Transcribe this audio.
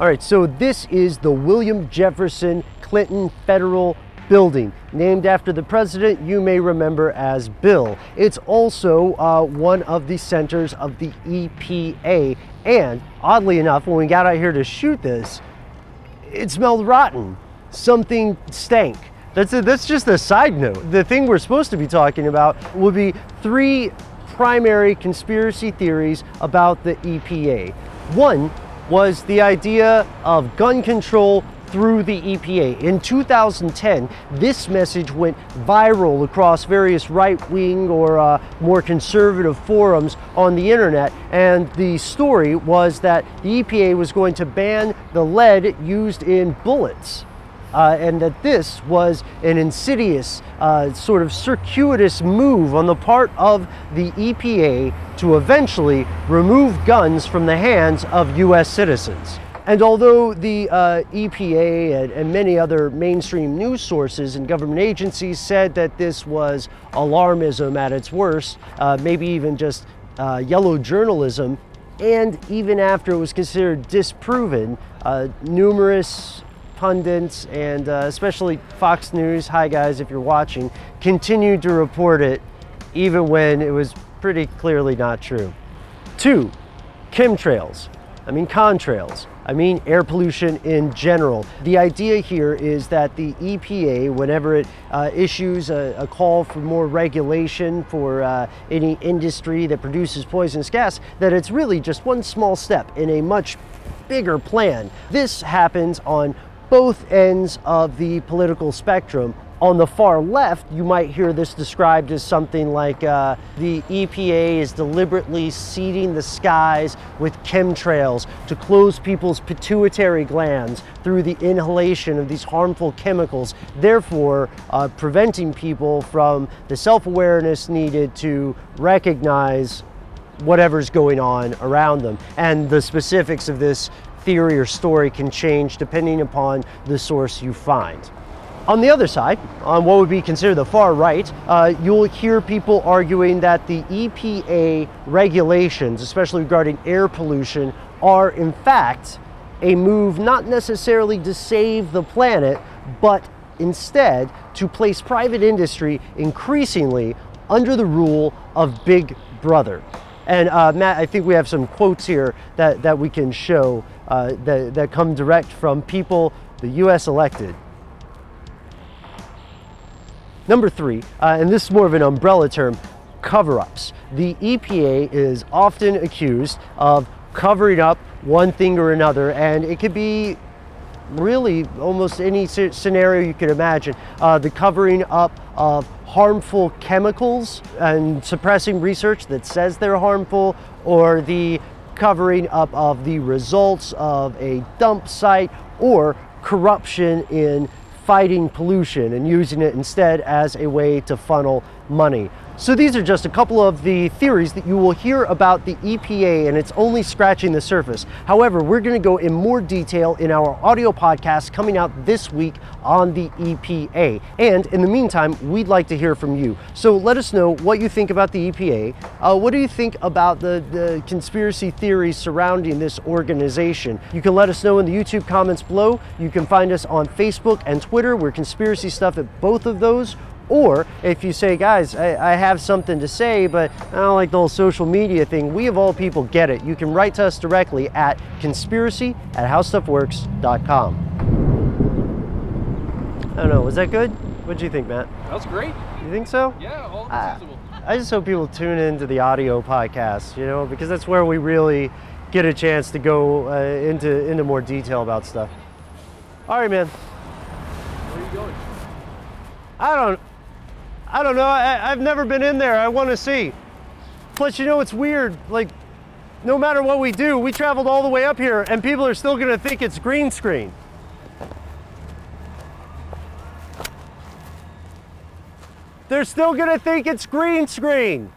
All right, so this is the William Jefferson Clinton Federal Building, named after the president you may remember as Bill. It's also one of the centers of the EPA, and oddly enough, when we got out here to shoot this, it smelled rotten. Something stank. That's just a side note. The thing we're supposed to be talking about would be 3 primary conspiracy theories about the EPA. One was the idea of gun control through the EPA. In 2010, this message went viral across various right-wing or more conservative forums on the internet, and the story was that the EPA was going to ban the lead used in bullets. And that this was an insidious, sort of circuitous move on the part of the EPA to eventually remove guns from the hands of US citizens. And although the EPA and many other mainstream news sources and government agencies said that this was alarmism at its worst, maybe even just yellow journalism, and even after it was considered disproven, numerous pundits and especially Fox News, hi guys if you're watching, continued to report it even when it was pretty clearly not true. 2, chemtrails. I mean contrails. I mean air pollution in general. The idea here is that the EPA, whenever it issues a call for more regulation for any industry that produces poisonous gas, that it's really just one small step in a much bigger plan. This happens on both ends of the political spectrum. On the far left, you might hear this described as something like the EPA is deliberately seeding the skies with chemtrails to close people's pituitary glands through the inhalation of these harmful chemicals, therefore preventing people from the self-awareness needed to recognize whatever's going on around them. And the specifics of this theory or story can change depending upon the source you find. On the other side, on what would be considered the far right, you'll hear people arguing that the EPA regulations, especially regarding air pollution, are in fact a move not necessarily to save the planet, but instead to place private industry increasingly under the rule of Big Brother. And Matt, I think we have some quotes here that we can show that come direct from people the US elected. Number 3, and this is more of an umbrella term, cover-ups. The EPA is often accused of covering up one thing or another, and it could be really almost any scenario you could imagine. The covering up of harmful chemicals and suppressing research that says they're harmful, or the covering up of the results of a dump site, or corruption in fighting pollution and using it instead as a way to funnel money. So these are just a couple of the theories that you will hear about the EPA, and it's only scratching the surface. However, we're going to go in more detail in our audio podcast coming out this week on the EPA. And in the meantime, we'd like to hear from you. So let us know what you think about the EPA. What do you think about the conspiracy theories surrounding this organization? You can let us know in the YouTube comments below. You can find us on Facebook and Twitter. We're Conspiracy Stuff at both of those. Or if you say, guys, I have something to say, but I don't like the whole social media thing, we of all people get it. You can write to us directly at conspiracy@howstuffworks.com. I don't know, was that good? What'd you think, Matt? That was great. You think so? Yeah, all of it's usable. I just hope people tune into the audio podcast, you know, because that's where we really get a chance to go into more detail about stuff. All right, man. Where are you going? I don't know. I've never been in there. I want to see. Plus, you know, it's weird. Like, no matter what we do, we traveled all the way up here and people are still going to think it's green screen. They're still going to think it's green screen.